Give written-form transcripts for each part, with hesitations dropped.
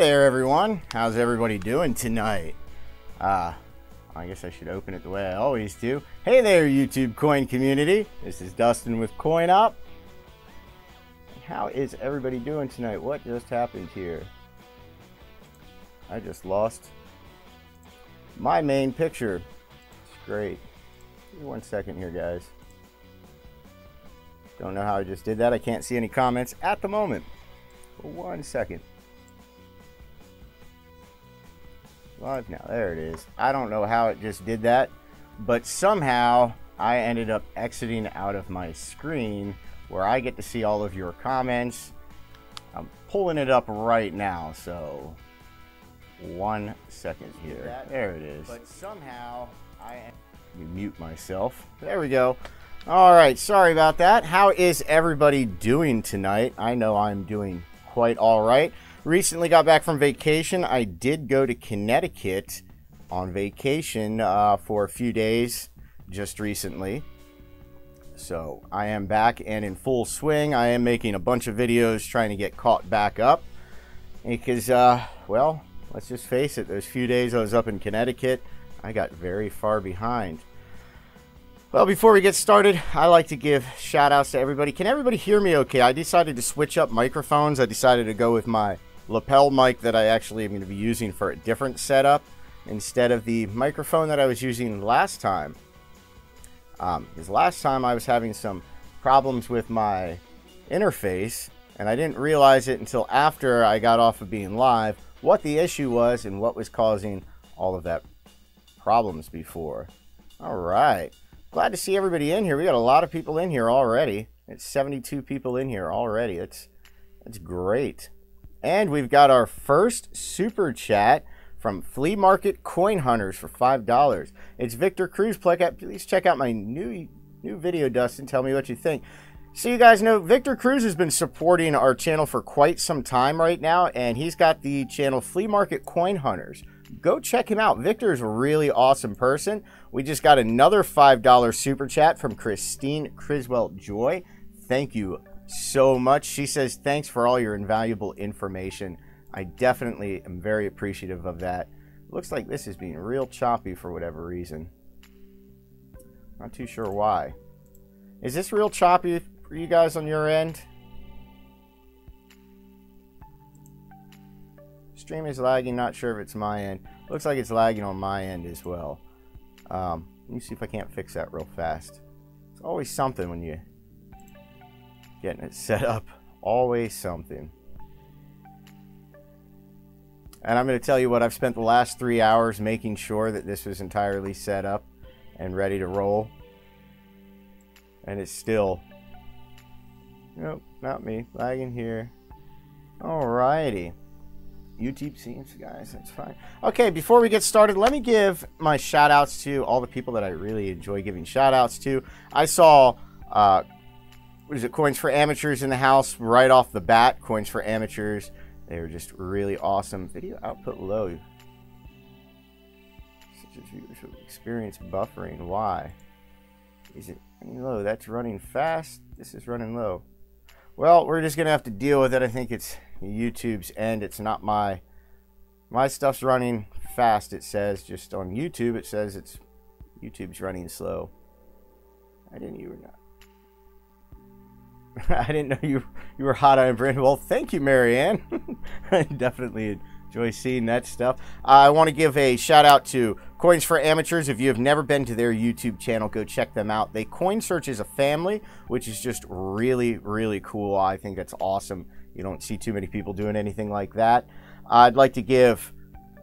there, everyone. How's everybody doing tonight? I guess I should open it the way I always do. Hey there, YouTube coin community. This is Dustin with Coin Opp. How is everybody doing tonight? What just happened here? I just lost my main picture. It's great. Give me 1 second here, guys. Don't know how I just did that. I can't see any comments at the moment. 1 second. Live now. There it is. I don't know how it just did that, but somehow I ended up exiting out of my screen where I get to see all of your comments. I'm pulling it up right now, so 1 second here. There it is. But somehow let me mute myself. There we go. All right, sorry about that. How is everybody doing tonight? I know I'm doing quite all right. Recently got back from vacation. I did go to Connecticut on vacation for a few days just recently. So I am back and in full swing. I am making a bunch of videos trying to get caught back up. Because, well, let's just face it, those few days I was up in Connecticut, I got very far behind. Well, before we get started, I like to give shout outs to everybody. Can everybody hear me okay? I decided to switch up microphones. I decided to go with my lapel mic that I actually am going to be using for a different setup instead of the microphone that I was using last time. Because last time I was having some problems with my interface, and I didn't realize it until after I got off of being live what the issue was and what was causing all of that problems before. All right. Glad to see everybody in here. We got a lot of people in here already. It's 72 people in here already. That's great. And we've got our first super chat from Flea Market Coin Hunters for $5. It's Victor Cruz. Please check out my new video, Dustin. Tell me what you think. So you guys know Victor Cruz has been supporting our channel for quite some time right now, and he's got the channel Flea Market Coin Hunters. Go check him out. Victor is a really awesome person. We just got another $5 super chat from Christine Criswell Joy. Thank you so much. She says, thanks for all your invaluable information. I definitely am very appreciative of that. Looks like this is being real choppy for whatever reason. Not too sure why. Is this real choppy for you guys on your end? Stream is lagging. Not sure if it's my end. Looks like it's lagging on my end as well. Let me see if I can't fix that real fast. It's always something when you getting it set up. Always something. And I'm going to tell you what, I've spent the last 3 hours making sure that this was entirely set up and ready to roll. And it's still... Nope, not me. Lagging here. Alrighty. YouTube seems, guys, that's fine. Okay, before we get started, let me give my shout outs to all the people that I really enjoy giving shout outs to. I saw... what is it, Coins for Amateurs in the house right off the bat. Coins for Amateurs. They were just really awesome. Video output low. Such as viewers will experience buffering. Why? Is it running low? That's running fast. This is running low. Well, we're just going to have to deal with it. I think it's YouTube's end. It's not my stuff's running fast, it says. Just on YouTube, it says it's YouTube's running slow. I didn't even know. I didn't know you were hot on brand. Well, thank you, Marianne. I definitely enjoy seeing that stuff. I want to give a shout out to Coins for Amateurs. If you have never been to their YouTube channel, go check them out. They coin search as a family, which is just really, really cool. I think that's awesome. You don't see too many people doing anything like that. I'd like to give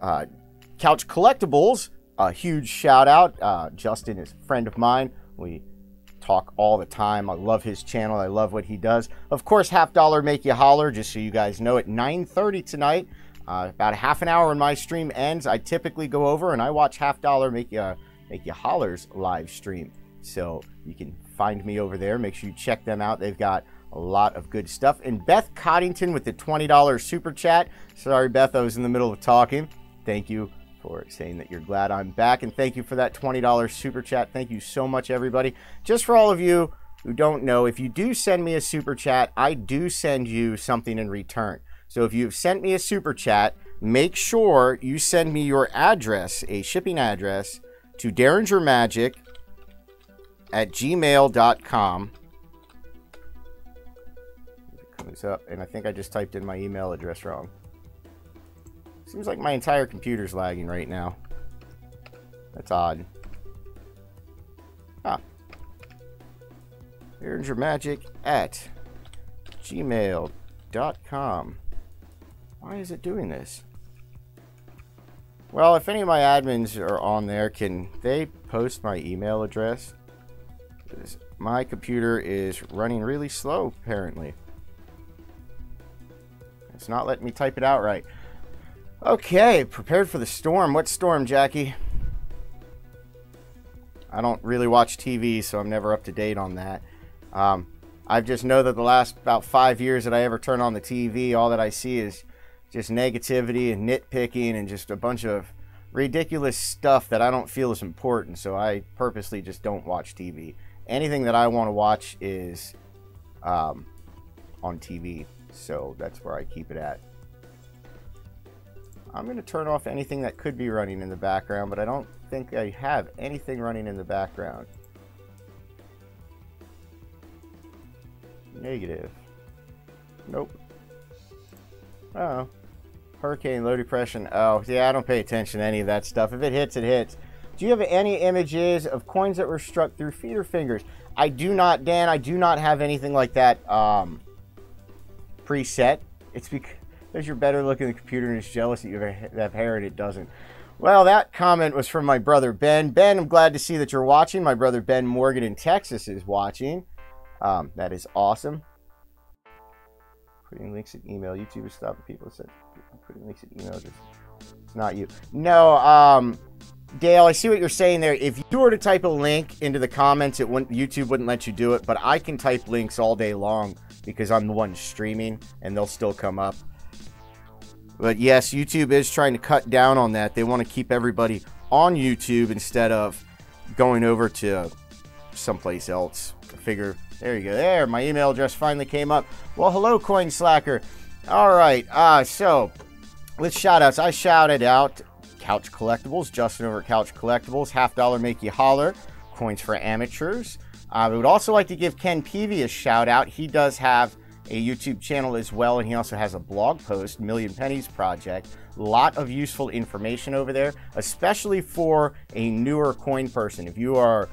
Couch Collectibles a huge shout out. Justin is a friend of mine. We talk all the time. I love his channel. I love what he does. Of course, Half Dollar Make You Holler, just so you guys know, at 9:30 tonight. About a half an hour when my stream ends, I typically go over and I watch Half Dollar Make You Holler's live stream. So you can find me over there. Make sure you check them out. They've got a lot of good stuff. And Beth Coddington with the $20 super chat. Sorry, Beth, I was in the middle of talking. Thank you for saying that you're glad I'm back, and thank you for that $20 super chat. Thank you so much, everybody. Just for all of you who don't know, if you do send me a super chat, I do send you something in return. So if you've sent me a super chat, make sure you send me your address, a shipping address, to derringermagic@gmail.com. It comes up, and I think I just typed in my email address wrong. Seems like my entire computer's lagging right now. That's odd. Ah. derringermagic@gmail.com. Why is it doing this? Well, if any of my admins are on there, can they post my email address? Because my computer is running really slow, apparently. It's not letting me type it out right. Okay, prepared for the storm. What storm, Jackie? I don't really watch TV, so I'm never up to date on that. I just know that the last about 5 years that I ever turn on the TV, all that I see is just negativity and nitpicking and just a bunch of ridiculous stuff that I don't feel is important. So I purposely just don't watch TV. Anything that I want to watch is on TV. So that's where I keep it at. I'm going to turn off anything that could be running in the background, but I don't think I have anything running in the background. Negative. Nope. Oh. Hurricane, low depression. Oh, yeah, I don't pay attention to any of that stuff. If it hits, it hits. Do you have any images of coins that were struck through feeder fingers? I do not, Dan. I do not have anything like that preset. It's because you're better looking at the computer and it's jealous that you have hair and it doesn't. Well, that comment was from my brother Ben. Ben, I'm glad to see that you're watching. My brother Ben Morgan in Texas is watching. That is awesome. Putting links in email. YouTube is stopping people. Said putting links in email. It's not you. No, Dale, I see what you're saying there. If you were to type a link into the comments, YouTube wouldn't let you do it. But I can type links all day long because I'm the one streaming, and they'll still come up. But yes, YouTube is trying to cut down on that. They want to keep everybody on YouTube instead of going over to someplace else. I figure, there you go. There, my email address finally came up. Well, hello, Coin Slacker. All right, so with shout-outs, I shouted out Couch Collectibles, Justin over at Couch Collectibles, $50 make you holler, coins for amateurs. I would also like to give Ken Peavy a shout-out. He does have a YouTube channel as well, and he also has a blog post, Million Pennies Project. A lot of useful information over there, especially for a newer coin person. If you are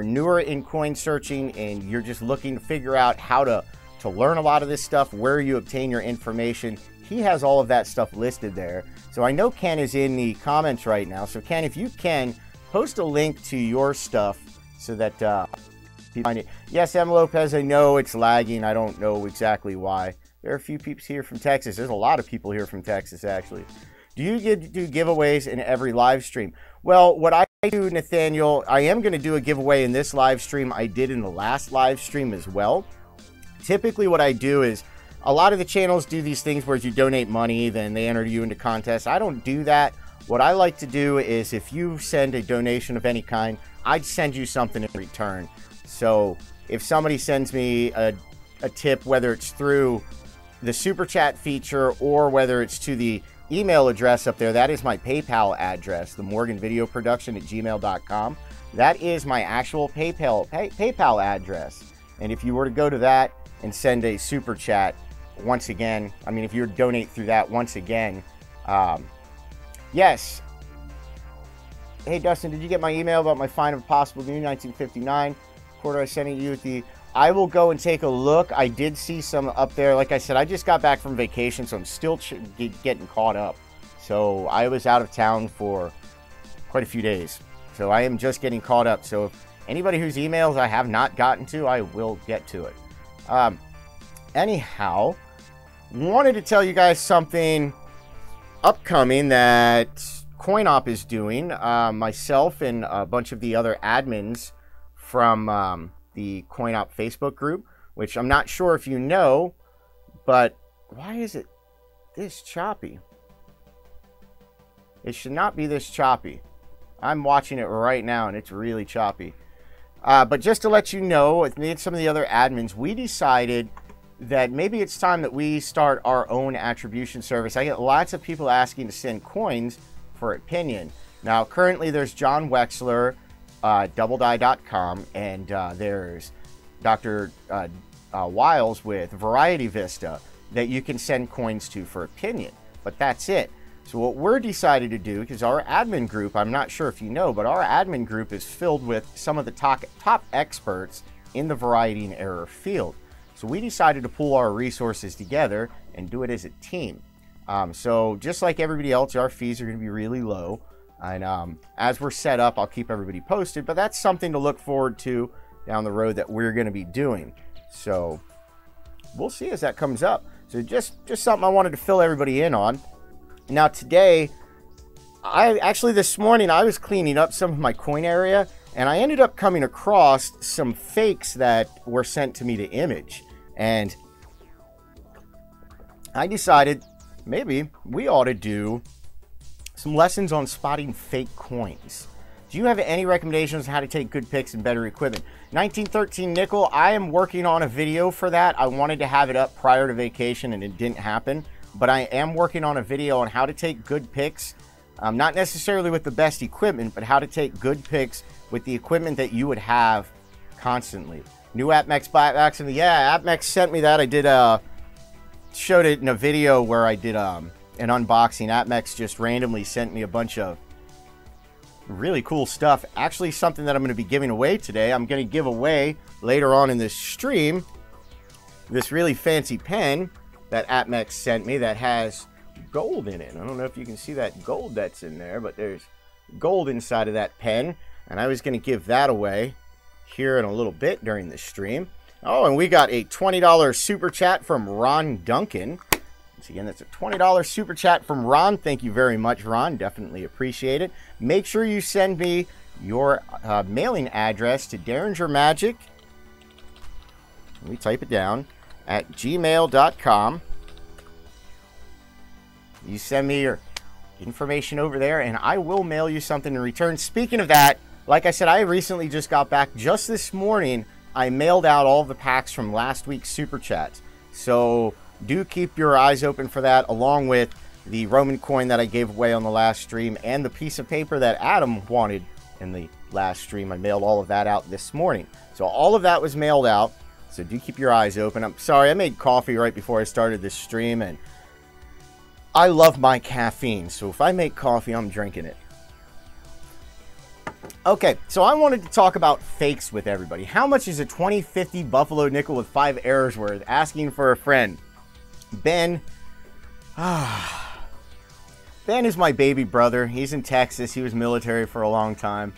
newer in coin searching and you're just looking to figure out how to learn a lot of this stuff, where you obtain your information, he has all of that stuff listed there. So I know Ken is in the comments right now. So Ken, if you can, post a link to your stuff so that people find it. Yes, M. Lopez, I know it's lagging. I don't know exactly why. There are a few peeps here from Texas. There's a lot of people here from Texas, actually. Do you do giveaways in every live stream? Well, what I do, Nathaniel, I am going to do a giveaway in this live stream. I did in the last live stream as well. Typically what I do is, a lot of the channels do these things where you donate money, then they enter you into contests. I don't do that. What I like to do is, if you send a donation of any kind, I'd send you something in return. So if somebody sends me a tip, whether it's through the super chat feature or whether it's to the email address up there, that is my PayPal address, the morganvideoproduction@gmail.com. That is my actual PayPal address. And if you were to go to that and send a super chat, once again, I mean, if you were to donate through that, once again, yes. Hey, Dustin, did you get my email about my find of possible new 1959 quarter I sent you with the... I will go and take a look. I did see some up there. Like I said, I just got back from vacation, so I'm still getting caught up. So I was out of town for quite a few days. So I am just getting caught up. So if anybody whose emails I have not gotten to, I will get to it. Anyhow, wanted to tell you guys something upcoming that Coin Opp is doing. Myself and a bunch of the other admins from the Coin Opp Facebook group, which I'm not sure if you know, but why is it this choppy? It should not be this choppy. I'm watching it right now and it's really choppy. But just to let you know, with me and some of the other admins, we decided that maybe it's time that we start our own attribution service. I get lots of people asking to send coins for opinion. Now, currently there's John Wexler, DoubleDie.com, and there's Dr. Wiles with Variety Vista that you can send coins to for opinion. But that's it. So what we're decided to do, because our admin group, I'm not sure if you know, but our admin group is filled with some of the top experts in the variety and error field. So we decided to pool our resources together and do it as a team. So just like everybody else, our fees are going to be really low. And as we're set up, I'll keep everybody posted. But that's something to look forward to down the road that we're going to be doing. So we'll see as that comes up. So just something I wanted to fill everybody in on. Now today, this morning, I was cleaning up some of my coin area, and I ended up coming across some fakes that were sent to me to image. And I decided maybe we ought to do some lessons on spotting fake coins. Do you have any recommendations on how to take good picks and better equipment? 1913 nickel, I am working on a video for that. I wanted to have it up prior to vacation and it didn't happen. But I am working on a video on how to take good picks, not necessarily with the best equipment, but how to take good picks with the equipment that you would have constantly. New AppMex Blackbacks, and yeah, AppMex sent me that. I did showed it in a video where I did an unboxing. AppMex just randomly sent me a bunch of really cool stuff. Actually, something that I'm going to be giving away today. I'm going to give away later on in this stream this really fancy pen that AppMex sent me that has gold in it. I don't know if you can see that gold that's in there, but there's gold inside of that pen. And I was going to give that away here in a little bit during the stream. Oh, and we got a $20 super chat from Ron Duncan. Once again, that's a $20 super chat from Ron. Thank you very much, Ron. Definitely appreciate it. Make sure you send me your mailing address to Derringer Magic. Let me type it down. At gmail.com. You send me your information over there and I will mail you something in return. Speaking of that, like I said, I recently just got back. Just this morning, I mailed out all the packs from last week's Super Chats. So do keep your eyes open for that, along with the Roman coin that I gave away on the last stream and the piece of paper that Adam wanted in the last stream. I mailed all of that out this morning. So all of that was mailed out. So do keep your eyes open. I'm sorry, I made coffee right before I started this stream, and I love my caffeine. So if I make coffee, I'm drinking it. Okay, so I wanted to talk about fakes with everybody. How much is a 2050 Buffalo nickel with 5 errors worth? Asking for a friend. Ben. Ben is my baby brother. He's in Texas. He was military for a long time.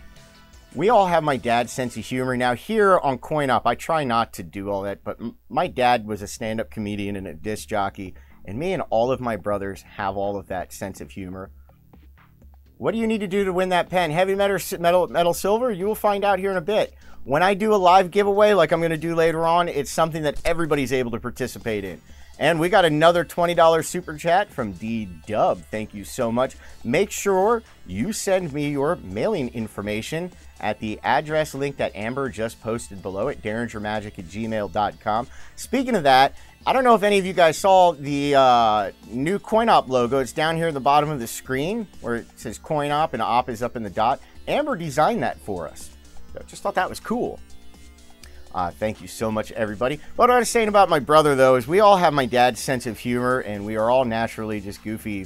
We all have my dad's sense of humor. Now, here on Coin Opp, I try not to do all that, but my dad was a stand-up comedian and a disc jockey, and me and all of my brothers have all of that sense of humor. What do you need to do to win that pen? Heavy metal silver? You will find out here in a bit. When I do a live giveaway like I'm going to do later on, it's something that everybody's able to participate in. And we got another $20 super chat from D-Dub. Thank you so much. Make sure you send me your mailing information at the address link that Amber just posted below at derringermagic@gmail.com. Speaking of that, I don't know if any of you guys saw the new Coin Opp logo. It's down here at the bottom of the screen where it says Coin Opp and Opp is up in the dot. Amber designed that for us. So just thought that was cool. Thank you so much, everybody. What I was saying about my brother, though, is we all have my dad's sense of humor, and we are all naturally just goofy.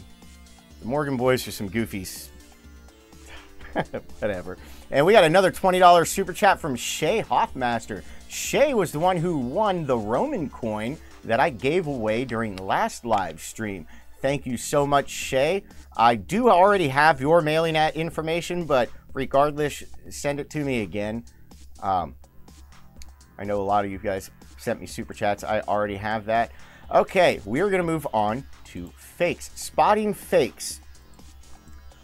The Morgan boys are some goofies. Whatever. And we got another $20 super chat from Shay Hoffmaster. Shay was the one who won the Roman coin that I gave away during the last live stream. Thank you so much, Shay. I do already have your mailing information, but regardless, send it to me again. I know a lot of you guys sent me super chats. I already have that. Okay, we are going to move on to fakes. Spotting fakes.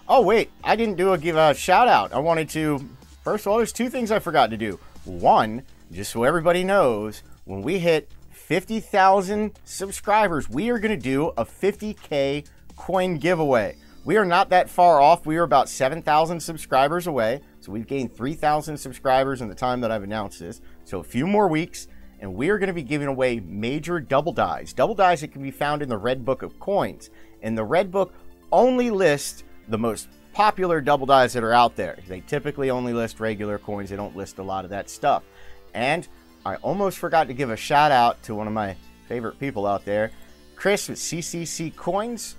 Oh, wait. I didn't give a shout out. I wanted to... First of all, there's 2 things I forgot to do. One, just so everybody knows, when we hit 50,000 subscribers, we are going to do a 50K coin giveaway. We are not that far off. We are about 7,000 subscribers away. So we've gained 3,000 subscribers in the time that I've announced this. So a few more weeks and we are going to be giving away major double dies. Double dies that can be found in the Red Book of Coins. And the Red Book only lists the most popular double dies that are out there. They typically only list regular coins. They don't list a lot of that stuff. And I almost forgot to give a shout out to one of my favorite people out there, Chris with CCC Coins.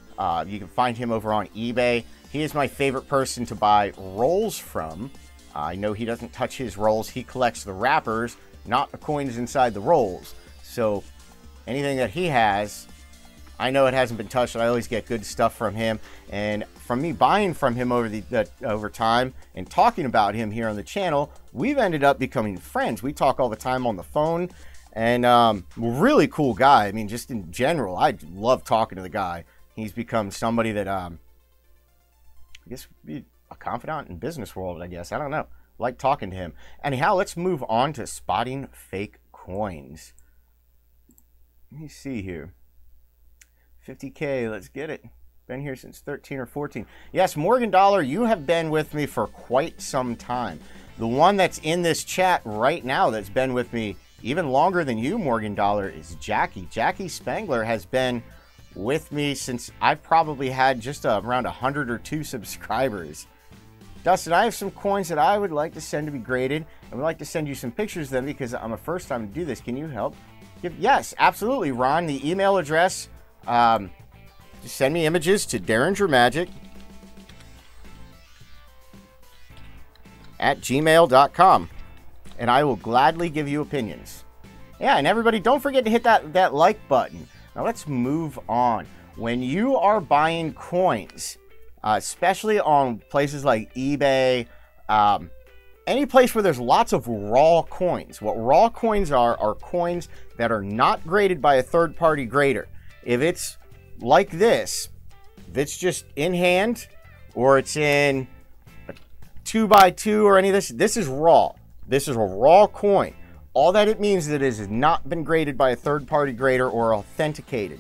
You can find him over on eBay. He is my favorite person to buy rolls from. I know he doesn't touch his rolls. He collects the wrappers, not the coins inside the rolls. So anything that he has, I know it hasn't been touched. I always get good stuff from him. And from me buying from him over time and talking about him here on the channel, we've ended up becoming friends. We talk all the time on the phone. And really cool guy. I mean, just in general, I love talking to the guy. He's become somebody that, I guess, be a confidant in business world, I guess. I don't know. Like talking to him. Anyhow, let's move on to spotting fake coins. Let me see here. 50K, let's get it. Been here since 13 or 14. Yes, Morgan Dollar, you have been with me for quite some time. The one that's in this chat right now that's been with me even longer than you, Morgan Dollar, is Jackie. Jackie Spangler has been with me since I've probably had just around 100 or 2 subscribers. Dustin, I have some coins that I would like to send to be graded. I would like to send you some pictures of them because I'm a first time to do this. Can you help? Yes, absolutely, Ron. The email address, just send me images to derringermagic@gmail.com, and I will gladly give you opinions. Yeah, and everybody, don't forget to hit that like button. Now let's move on. When you are buying coins, especially on places like eBay, any place where there's lots of raw coins. What raw coins are coins that are not graded by a third-party grader. If it's like this, if it's just in hand, or it's in a 2x2 or any of this, this is raw. This is a raw coin. All that it means is that it has not been graded by a third-party grader or authenticated.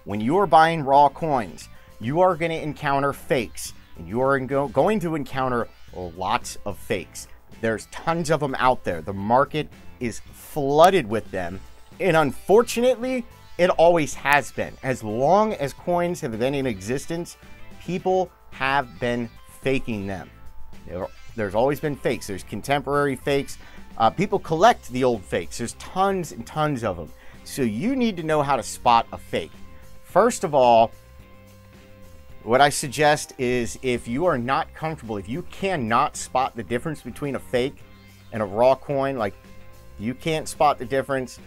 When you are buying raw coins, you are going to encounter fakes, and you are going to encounter lots of fakes. There's tons of them out there. The market is flooded with them, and unfortunately, it always has been. As long as coins have been in existence, people have been faking them. There's always been fakes. There's contemporary fakes. People collect the old fakes. There's tons and tons of them. So you need to know how to spot a fake. First of all, what I suggest is if you are not comfortable, if you cannot spot the difference between a fake and a raw coin, like you can't spot the difference,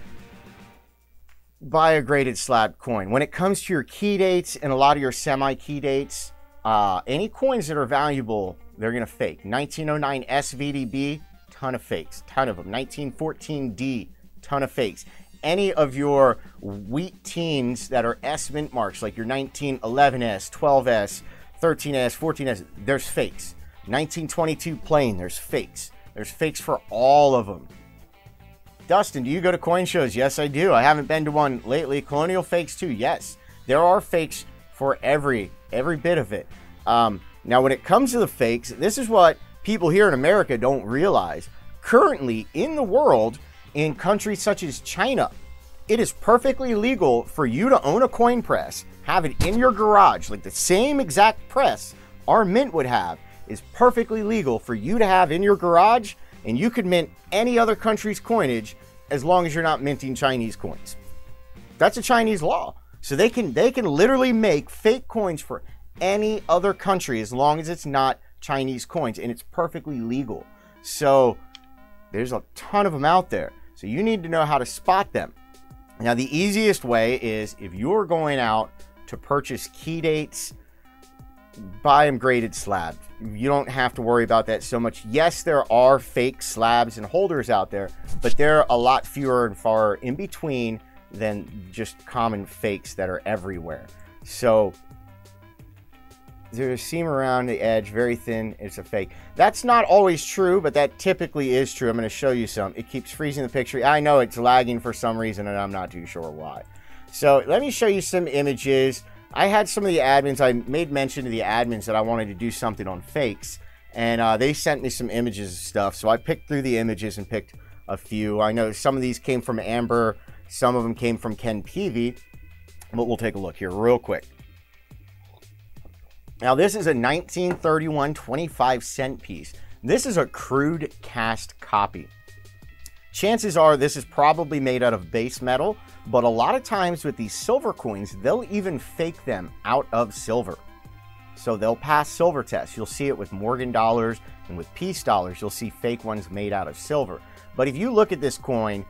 buy a graded slab coin. When it comes to your key dates and a lot of your semi-key dates, any coins that are valuable, they're going to fake. 1909 SVDB, ton of fakes, ton of them. 1914D, ton of fakes. Any of your wheat teens that are S mint marks, like your 1911S, 12S, 13S, 14S, there's fakes. 1922 plain, there's fakes. There's fakes for all of them. Dustin, do you go to coin shows? Yes, I do. I haven't been to one lately. Colonial fakes too. Yes, there are fakes for every bit of it. Now, when it comes to the fakes, this is what people here in America don't realize. Currently, in the world, in countries such as China, it is perfectly legal for you to own a coin press, have it in your garage, like the same exact press our mint would have, is perfectly legal for you to have in your garage, and you could mint any other country's coinage as long as you're not minting Chinese coins. That's a Chinese law. So they can literally make fake coins for any other country as long as it's not Chinese coins, and it's perfectly legal. So there's a ton of them out there. So you need to know how to spot them. Now, the easiest way is if you're going out to purchase key dates, buy them graded slabs. You don't have to worry about that so much. Yes, there are fake slabs and holders out there, but they're a lot fewer and far in between than just common fakes that are everywhere. So there's a seam around the edge, very thin, it's a fake. That's not always true, but that typically is true. I'm going to show you some. It keeps freezing the picture. I know it's lagging for some reason, and I'm not too sure why. So let me show you some images. I had some of the admins, I made mention to the admins that I wanted to do something on fakes, and they sent me some images and stuff. So I picked through the images and picked a few. I know some of these came from Amber, some of them came from Ken Peavy, but we'll take a look here real quick. Now, this is a 1931 25-cent piece. This is a crude cast copy. Chances are this is probably made out of base metal, but a lot of times with these silver coins, they'll even fake them out of silver. So they'll pass silver tests. You'll see it with Morgan dollars, and with peace dollars, you'll see fake ones made out of silver. But if you look at this coin,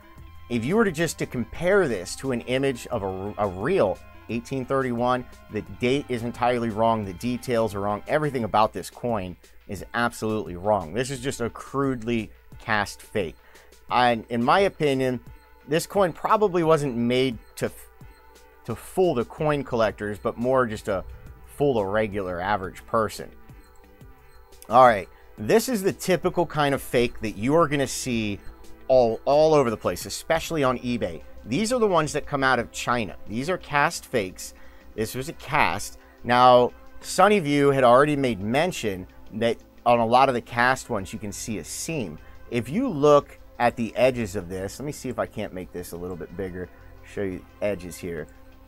if you were to compare this to an image of a real 1831, the date is entirely wrong, the details are wrong, everything about this coin is absolutely wrong. This is just a crudely cast fake. And in my opinion, this coin probably wasn't made to fool the coin collectors, but more just to fool a regular average person. All right, this is the typical kind of fake that you are going to see all over the place, especially on eBay. These are the ones that come out of China. These are cast fakes. This was a cast. Now, Sunnyview had already made mention that on a lot of the cast ones, you can see a seam. If you look at the edges of this, let me see if I can't make this a little bit bigger, show you edges here.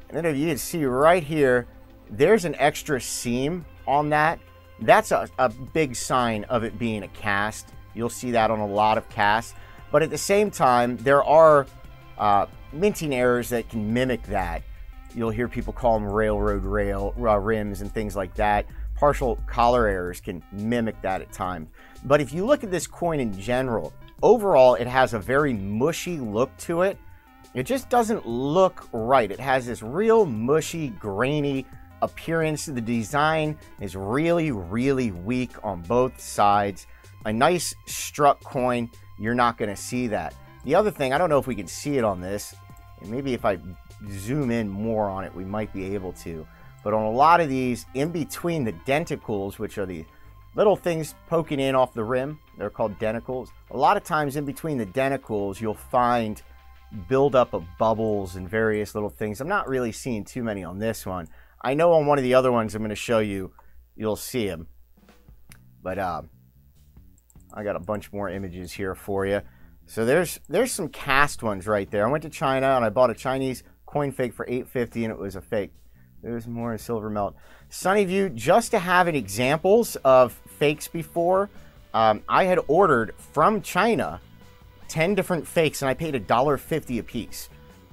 And then if you can see right here, there's an extra seam on that. That's a big sign of it being a cast. You'll see that on a lot of casts. But at the same time, there are minting errors that can mimic that. You'll hear people call them railroad rims and things like that. Partial collar errors can mimic that at times. But if you look at this coin in general, overall, it has a very mushy look to it. It just doesn't look right. It has this real mushy, grainy appearance. The design is really, really weak on both sides. A nice struck coin, you're not going to see that. The other thing, I don't know if we can see it on this, and maybe if I zoom in more on it, we might be able to. But on a lot of these, in between the denticles, which are the little things poking in off the rim, they're called denticles. A lot of times in between the denticles, you'll find buildup of bubbles and various little things. I'm not really seeing too many on this one. I know on one of the other ones I'm going to show you, you'll see them. But I got a bunch more images here for you. So there's some cast ones right there. I went to China and I bought a Chinese coin fake for $8.50 and it was a fake. There's more in silver melt. Sunnyview, just to have examples of fakes before, I had ordered from China 10 different fakes and I paid $1.50 a piece.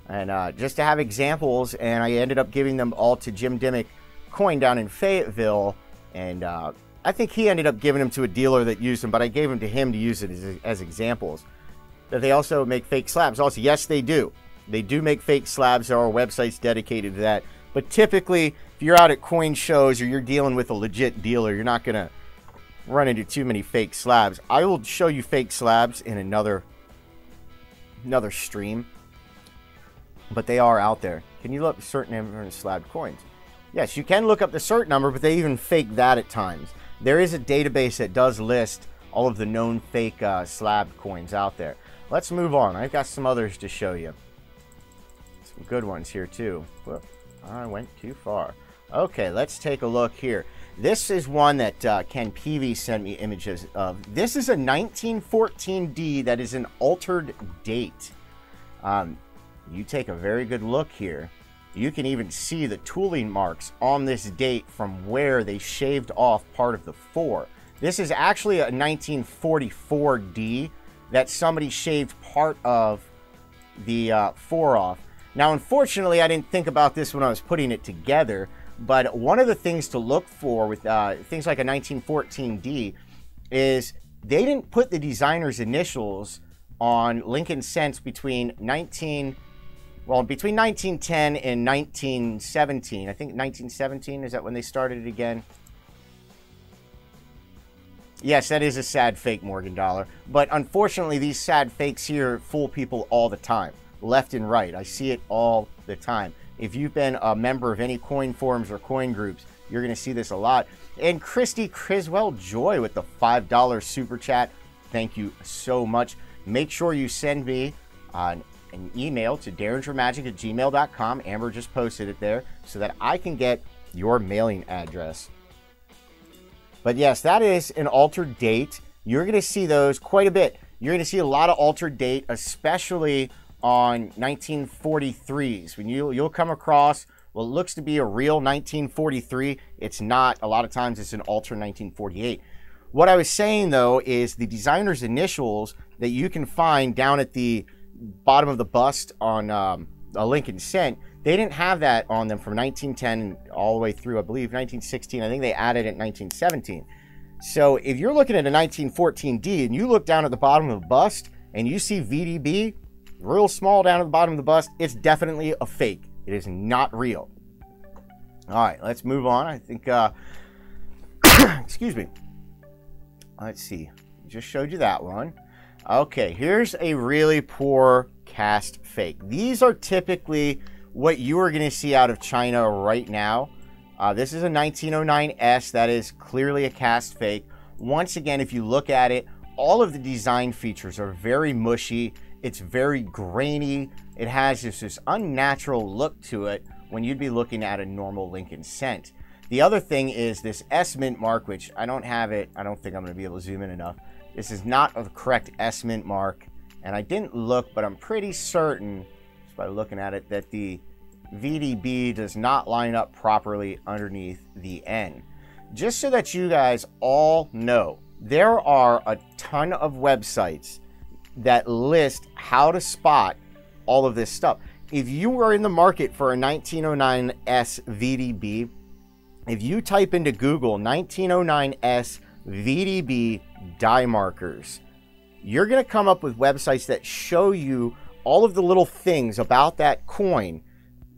And just to have examples, and I ended up giving them all to Jim Dimmick Coin down in Fayetteville. And I think he ended up giving them to a dealer that used them, but I gave them to him to use it as examples. That they also make fake slabs. Also, yes, they do. They do make fake slabs. There are websites dedicated to that. But typically, if you're out at coin shows or you're dealing with a legit dealer, you're not going to run into too many fake slabs. I will show you fake slabs in another stream. But they are out there. Can you look up certain number of slabbed coins? Yes, you can look up the cert number, but they even fake that at times. There is a database that does list all of the known fake slabbed coins out there. Let's move on. I've got some others to show you. Some good ones here too. Whoop, I went too far. Okay, let's take a look here. This is one that Ken Peavy sent me images of. This is a 1914D that is an altered date. You take a very good look here. You can even see the tooling marks on this date from where they shaved off part of the 4. This is actually a 1944D that somebody shaved part of the 4 off. Now, unfortunately, I didn't think about this when I was putting it together, but one of the things to look for with things like a 1914D is they didn't put the designer's initials on Lincoln cents between 1910 and 1917. I think 1917, is that when they started it again? Yes, that is a sad fake Morgan dollar. But unfortunately, these sad fakes here fool people all the time, left and right. I see it all the time. If you've been a member of any coin forums or coin groups, you're going to see this a lot. And Christy Criswell Joy with the $5 super chat. Thank you so much. Make sure you send me an email to derringermagic@gmail.com. Amber just posted it there so that I can get your mailing address. But yes, that is an altered date. You're going to see those quite a bit. you're going to see a lot of altered date, especially on 1943s. When you'll come across what looks to be a real 1943, it's not. A lot of times it's an altered 1948. What I was saying, though, is the designer's initials that you can find down at the bottom of the bust on a Lincoln Cent, they didn't have that on them from 1910 all the way through, I believe, 1916. I think they added it in 1917. So if you're looking at a 1914D and you look down at the bottom of the bust and you see VDB real small down at the bottom of the bust, it's definitely a fake. It is not real. All right, let's move on. I think, excuse me. Let's see. Just showed you that one. Okay, here's a really poor cast fake. These are typically what you are going to see out of China right now. This is a 1909S. That is clearly a cast fake. Once again, if you look at it, all of the design features are very mushy. It's very grainy. It has this unnatural look to it when you'd be looking at a normal Lincoln Cent. The other thing is this S Mint mark, which I don't have it. I don't think I'm going to be able to zoom in enough. This is not a correct S Mint mark. And I didn't look, but I'm pretty certain, just by looking at it, that the VDB does not line up properly underneath the N. Just so that you guys all know, there are a ton of websites that list how to spot all of this stuff. If you are in the market for a 1909S VDB, if you type into Google 1909S VDB die markers, you're going to come up with websites that show you all of the little things about that coin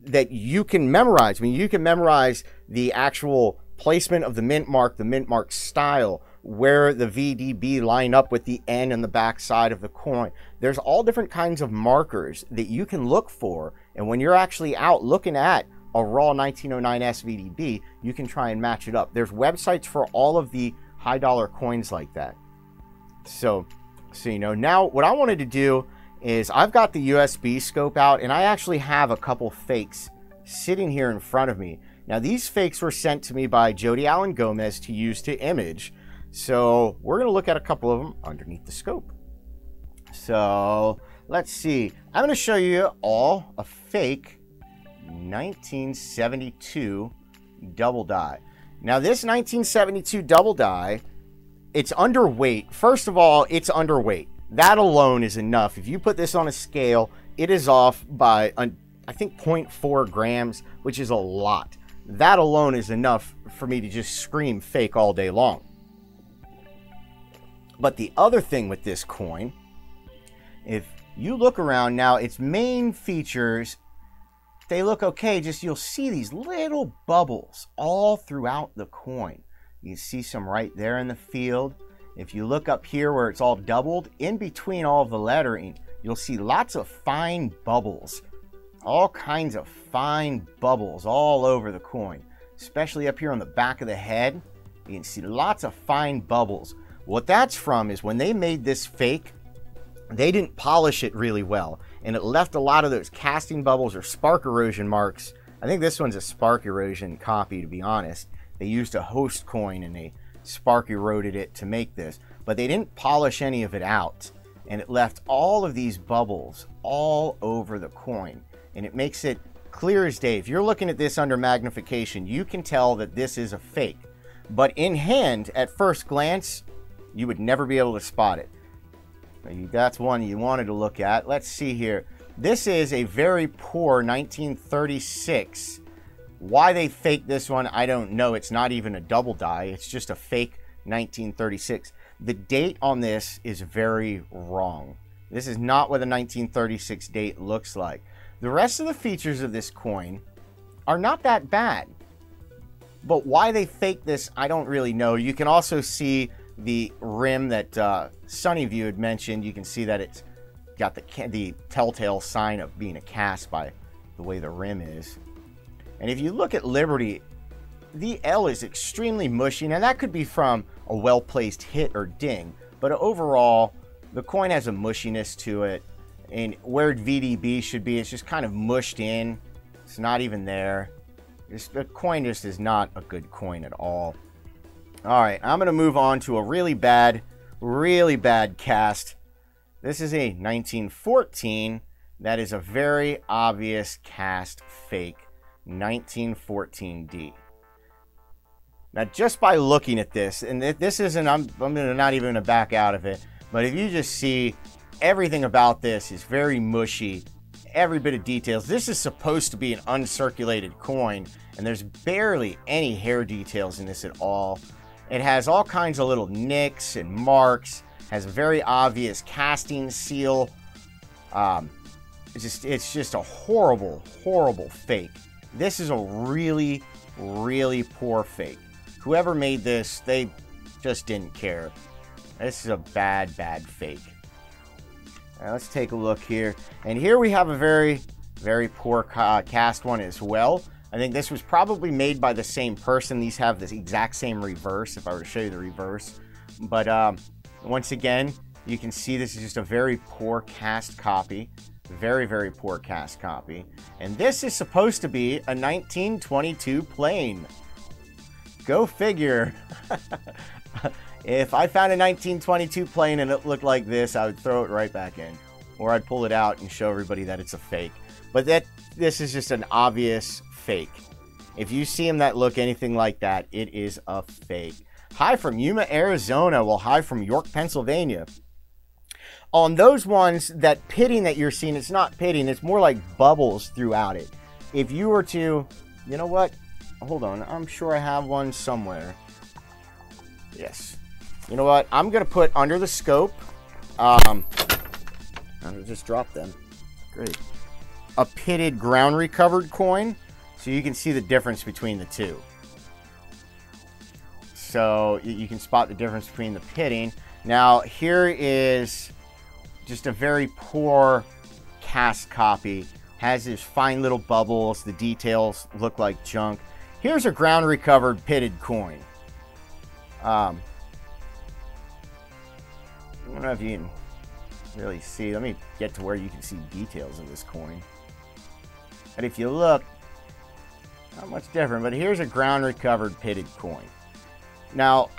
that you can memorize. I mean, you can memorize the actual placement of the mint mark style, where the VDB line up with the N and the back side of the coin. There's all different kinds of markers that you can look for, and when you're actually out looking at a raw 1909S VDB, you can try and match it up. There's websites for all of the high dollar coins like that. So you know, now what I wanted to do is I've got the USB scope out, and I actually have a couple fakes sitting here in front of me. Now, these fakes were sent to me by Jody Allen Gomez to use to image. So we're going to look at a couple of them underneath the scope. So let's see. I'm going to show you all a fake 1972 double die. Now, this 1972 double die, it's underweight. First of all, it's underweight. That alone is enough. If you put this on a scale, it is off by, I think, 0.4 grams, which is a lot. That alone is enough for me to just scream fake all day long. But the other thing with this coin, if you look around now, its main features, they look okay. Just you'll see these little bubbles all throughout the coin. You can see some right there in the field. If you look up here where it's all doubled, in between all of the lettering, you'll see lots of fine bubbles. All kinds of fine bubbles all over the coin. Especially up here on the back of the head, you can see lots of fine bubbles. What that's from is when they made this fake, they didn't polish it really well, and it left a lot of those casting bubbles or spark erosion marks. I think this one's a spark erosion copy, to be honest. They used a host coin and they spark eroded it to make this, but they didn't polish any of it out, and it left all of these bubbles all over the coin, and it makes it clear as day. If you're looking at this under magnification, you can tell that this is a fake, but in hand, at first glance, you would never be able to spot it. That's one you wanted to look at. Let's see here. This is a very poor 1936. Why they faked this one, I don't know. It's not even a double die. It's just a fake 1936. The date on this is very wrong. This is not what a 1936 date looks like. The rest of the features of this coin are not that bad. But why they faked this, I don't really know. You can also see the rim that Sunnyview had mentioned. You can see that it's got the telltale sign of being a cast by the way the rim is. And if you look at Liberty, the L is extremely mushy. Now, that could be from a well-placed hit or ding, but overall, the coin has a mushiness to it. And where VDB should be, it's just kind of mushed in. It's not even there. The coin just is not a good coin at all. All right, I'm going to move on to a really bad cast This is a 1914. That is a very obvious cast fake 1914D. Now, just by looking at this, and this isn't, I'm not even going to back out of it, but if you just see everything about this is very mushy, every bit of details. This is supposed to be an uncirculated coin, and there's barely any hair details in this at all. It has all kinds of little nicks and marks, has a very obvious casting seal. It's just a horrible, horrible fake. This is a really, really poor fake. Whoever made this, they just didn't care. This is a bad, bad fake. Now, let's take a look here. And here we have a very, very poor cast one as well. I think this was probably made by the same person. These have the exact same reverse, if I were to show you the reverse. But once again, you can see this is just a very poor cast copy. Very, very poor cast copy. And this is supposed to be a 1922 plane. Go figure. If I found a 1922 plane and it looked like this, I would throw it right back in. Or I'd pull it out and show everybody that it's a fake. But this is just an obvious fake. If you see them that look anything like that, it is a fake. Hi from Yuma, Arizona. Well, hi from York, Pennsylvania. On those ones, that pitting that you're seeing, it's not pitting. It's more like bubbles throughout it. If you were to, you know what? Hold on. I'm sure I have one somewhere. Yes. You know what? I'm going to put under the scope. I'm going to just drop them. Great. A pitted ground recovered coin. So you can see the difference between the two. So you can spot the difference between the pitting. Now, here is just a very poor cast copy. Has these fine little bubbles. The details look like junk. Here's a ground recovered pitted coin. I don't know if you can really see. Let me get to where you can see details of this coin. And if you look, not much different, but here's a ground recovered pitted coin. Now,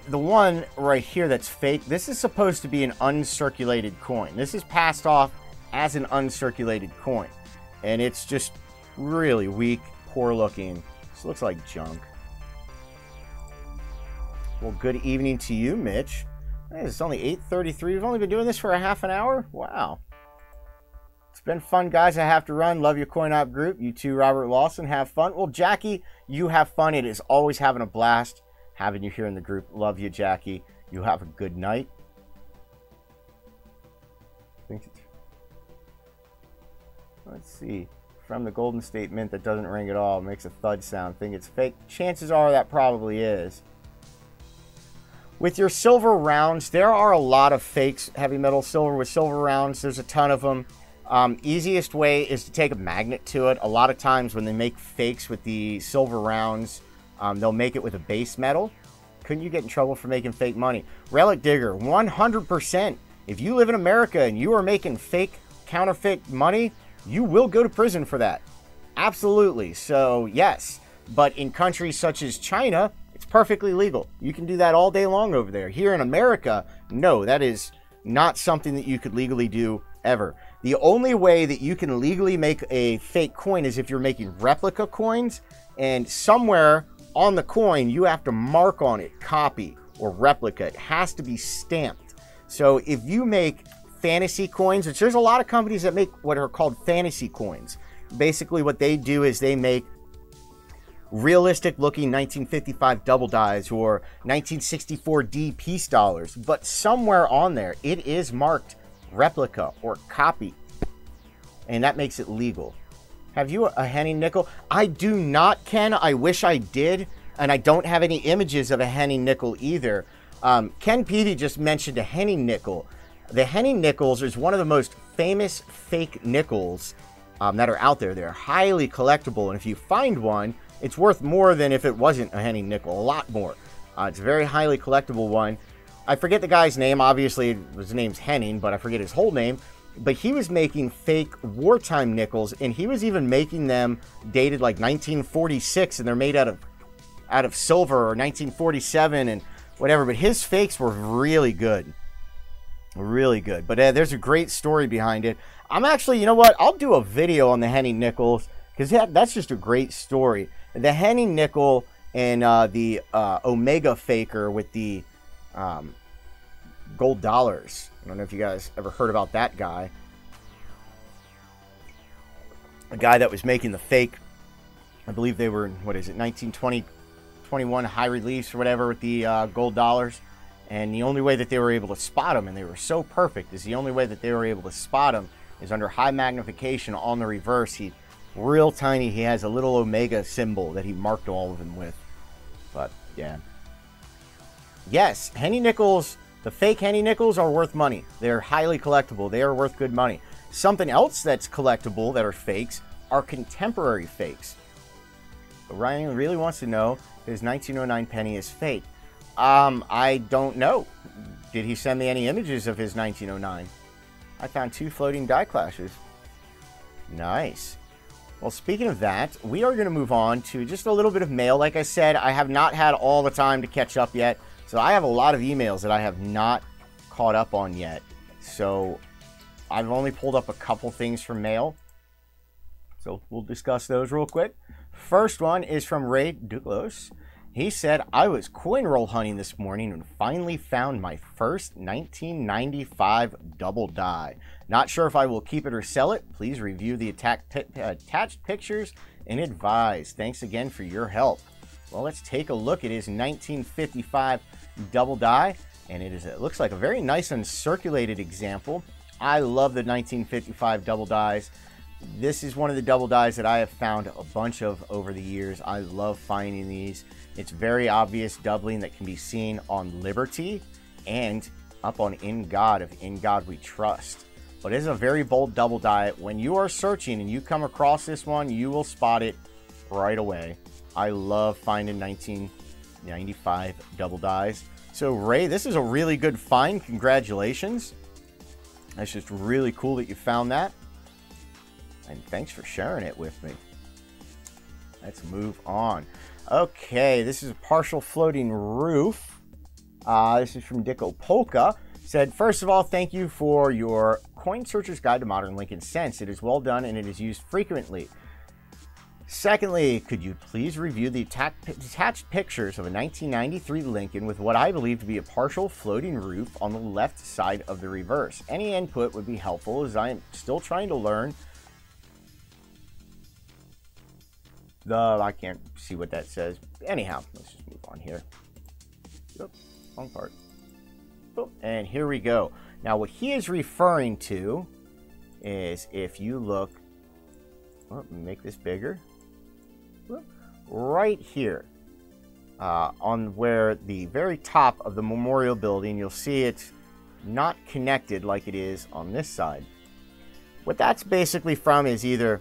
the one right here that's fake, this is supposed to be an uncirculated coin. This is passed off as an uncirculated coin. And it's just really weak, poor looking. This looks like junk. Well, good evening to you, Mitch. Hey, it's only 8:33. We've only been doing this for a half an hour? Wow. It's been fun, guys. I have to run. Love your Coin Opp group. You too, Robert Lawson. Have fun. Well, Jackie, you have fun. It is always having a blast having you here in the group. Love you, Jackie. You have a good night. Let's see. From the Golden State Mint that doesn't ring at all. Makes a thud sound. Think it's fake. Chances are that probably is. With your silver rounds, there are a lot of fakes, heavy metal silver with silver rounds. There's a ton of them. Easiest way is to take a magnet to it. A lot of times when they make fakes with the silver rounds, they'll make it with a base metal. Couldn't you get in trouble for making fake money? Relic Digger, 100%. If you live in America and you are making fake counterfeit money, you will go to prison for that. Absolutely. So, yes. But in countries such as China, it's perfectly legal. You can do that all day long over there. Here in America, no, that is not something that you could legally do ever. The only way that you can legally make a fake coin is if you're making replica coins, and somewhere on the coin you have to mark on it copy or replica. It has to be stamped. So if you make fantasy coins, which there's a lot of companies that make what are called fantasy coins. Basically what they do is they make realistic looking 1955 double dies or 1964 D piece dollars, but somewhere on there it is marked replica or copy, and that makes it legal. Have you a Henning nickel? I do not, Ken. I wish I did, and I don't have any images of a Henning nickel either. Ken Peavy just mentioned a Henning nickel. The Henning nickels is one of the most famous fake nickels that are out there. They're highly collectible, and if you find one, it's worth more than if it wasn't a Henning nickel, a lot more. It's a very highly collectible one. I forget the guy's name. Obviously, his name's Henning, but I forget his whole name. But he was making fake wartime nickels, and he was even making them dated like 1946, and they're made out of silver, or 1947 and whatever. But his fakes were really good. Really good. But there's a great story behind it. I'm actually, you know what? I'll do a video on the Henny Nickels because that's just a great story. The Henny Nickel and the Omega Faker with the gold dollars. I don't know if you guys ever heard about that guy. A guy that was making the fake, I believe they were, what is it, 1920, 21 high reliefs or whatever with the gold dollars. And the only way that they were able to spot them, and they were so perfect, is the only way that they were able to spot them is under high magnification on the reverse. He real tiny. He has a little Omega symbol that he marked all of them with. But yeah, yes, Henny Nickels, the fake Henny Nickels are worth money. They're highly collectible. They are worth good money. Something else that's collectible that are fakes are contemporary fakes. But Ryan really wants to know if his 1909 penny is fake. I don't know. Did he send me any images of his 1909? I found 2 floating die clashes. Nice. Well, speaking of that, we are going to move on to just a little bit of mail. Like I said, I have not had all the time to catch up yet. So I have a lot of emails that I have not caught up on yet. So I've only pulled up a couple things from mail. So we'll discuss those real quick. First one is from Ray Douglas. He said, I was coin roll hunting this morning and finally found my first 1995 double die. Not sure if I will keep it or sell it. Please review the attached pictures and advise. Thanks again for your help. Well, let's take a look at his 1955 double die. And it looks like a very nice uncirculated example. I love the 1955 double dies. This is one of the double dies that I have found a bunch of over the years. I love finding these. It's very obvious doubling that can be seen on Liberty and up on In God of In God We Trust. But it is a very bold double die. When you are searching and you come across this one, you will spot it right away. I love finding 1995 double dies. So Ray, this is a really good find. Congratulations. That's just really cool that you found that. And thanks for sharing it with me. Let's move on. Okay, this is a partial floating roof. This is from Dicko Polka. Said, first of all, thank you for your Coin Searcher's Guide to Modern Lincoln Cents. It is well done and it is used frequently. Secondly, could you please review the attached pictures of a 1993 Lincoln with what I believe to be a partial floating roof on the left side of the reverse? Any input would be helpful as I am still trying to learn. I can't see what that says. Anyhow, let's just move on here. Yep, wrong part. Oh, and here we go. Now, what he is referring to is if you look, make this bigger. Right here, on where the very top of the memorial building, you'll see it's not connected like it is on this side. What that's basically from is either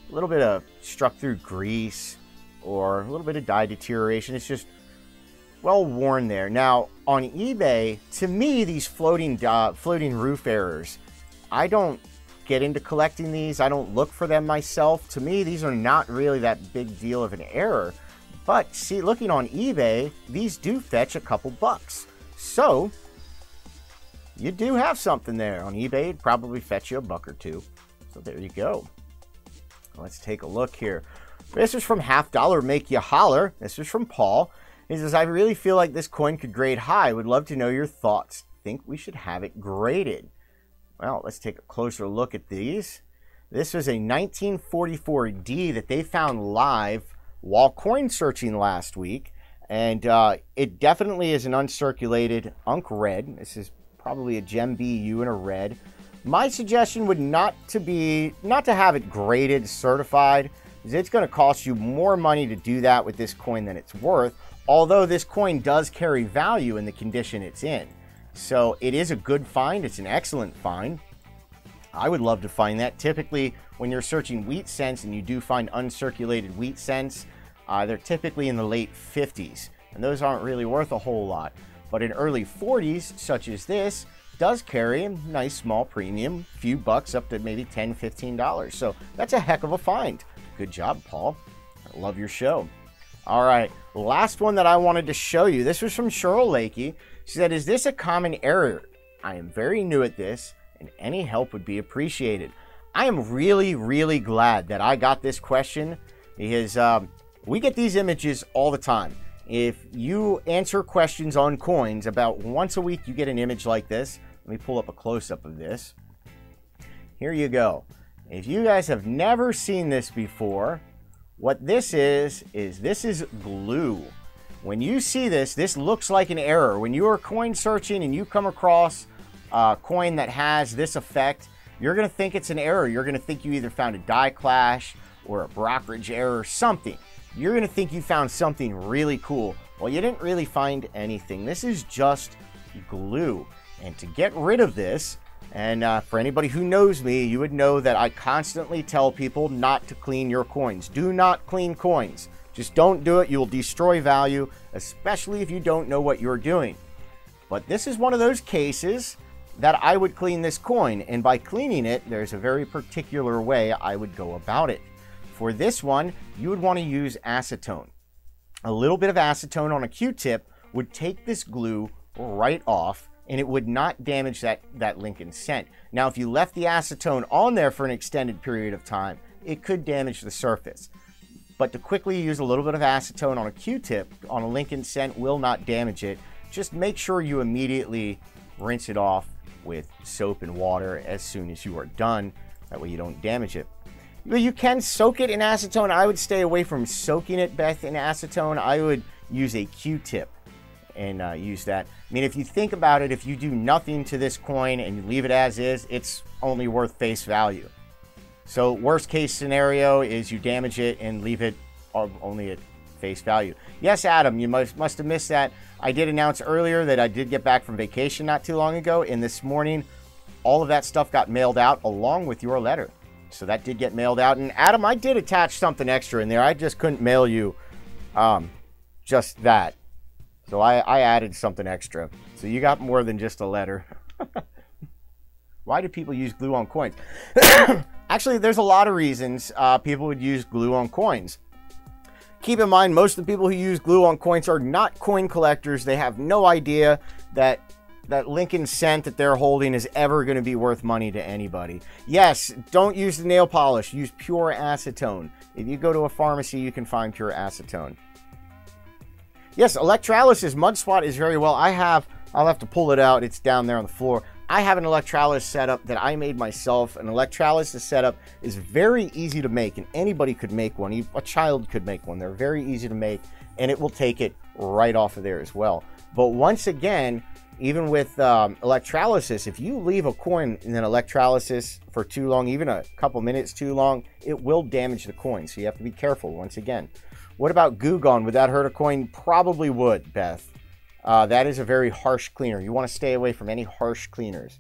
a little bit of struck through grease or a little bit of dye deterioration. It's just well worn there. Now on eBay, to me, these floating roof errors, I don't get into collecting these. I don't look for them myself. To me, these are not really that big deal of an error. But see, looking on eBay, these do fetch a couple bucks. So you do have something there. On eBay, it'd probably fetch you a buck or two. So there you go. Let's take a look here. This is from Half Dollar Make You Holler. This is from Paul. He says, I really feel like this coin could grade high. Would love to know your thoughts. Think we should have it graded. Well, let's take a closer look at these. This was a 1944D that they found live while coin searching last week. And it definitely is an uncirculated Unk Red. This is probably a Gem BU in a red. My suggestion would not to have it graded, certified, because it's going to cost you more money to do that with this coin than it's worth, although this coin does carry value in the condition it's in. So it is a good find. It's an excellent find. I would love to find that. Typically, when you're searching wheat cents and you do find uncirculated wheat cents, they're typically in the late 50s, and those aren't really worth a whole lot. But in early 40s, such as this, does carry a nice small premium, few bucks up to maybe $10, $15. So that's a heck of a find. Good job, Paul. I love your show. All right, last one that I wanted to show you. This was from Cheryl Lakey. She said, is this a common error I am very new at this, and any help would be appreciated. I am really, really glad that I got this question because we get these images all the time. If you answer questions on coins, about once a week you get an image like this. Let me pull up a close-up of this. Here you go. If you guys have never seen this before, what this is this is glue. When you see this, this looks like an error. When you are coin searching and you come across a coin that has this effect, you're going to think it's an error. You're going to think you either found a die clash or a brokerage error or something. You're going to think you found something really cool. Well, you didn't really find anything. This is just glue. And to get rid of this, and for anybody who knows me, you would know that I constantly tell people not to clean your coins. Do not clean coins. Just don't do it. You will destroy value, especially if you don't know what you're doing. But this is one of those cases that I would clean this coin. And by cleaning it, there's a very particular way I would go about it. For this one, you would want to use acetone. A little bit of acetone on a Q-tip would take this glue right off, and it would not damage that Lincoln cent. Now, if you left the acetone on there for an extended period of time, it could damage the surface. But to quickly use a little bit of acetone on a Q-tip on a Lincoln cent will not damage it. Just make sure you immediately rinse it off with soap and water as soon as you are done. That way you don't damage it. You can soak it in acetone. I would stay away from soaking it, Beth, in acetone. I would use a Q-tip and use that. I mean, if you think about it, if you do nothing to this coin and you leave it as is, it's only worth face value. So worst case scenario is you damage it and leave it only at face value. Yes, Adam, you must have missed that. I did announce earlier that I did get back from vacation not too long ago, and this morning all of that stuff got mailed out along with your letter. So that did get mailed out. And Adam, I did attach something extra in there. I just couldn't mail you just that. So I added something extra. So you got more than just a letter. Why do people use glue on coins? Actually, there's a lot of reasons people would use glue on coins. Keep in mind, most of the people who use glue on coins are not coin collectors. They have no idea that Lincoln cent that they're holding is ever going to be worth money to anybody. Yes, don't use the nail polish. Use pure acetone. If you go to a pharmacy, you can find pure acetone. Yes, electrolysis mud spot is very well. I'll have to pull it out. It's down there on the floor. I have an electrolysis setup that I made myself. An electrolysis setup is very easy to make, and anybody could make one. A child could make one. They're very easy to make, and it will take it right off of there as well. But once again, even with electrolysis, if you leave a coin in an electrolysis for too long, even a couple minutes too long, it will damage the coin. So you have to be careful once again. What about Goo Gone? Would that hurt a coin? Probably would, Beth. That is a very harsh cleaner. You want to stay away from any harsh cleaners.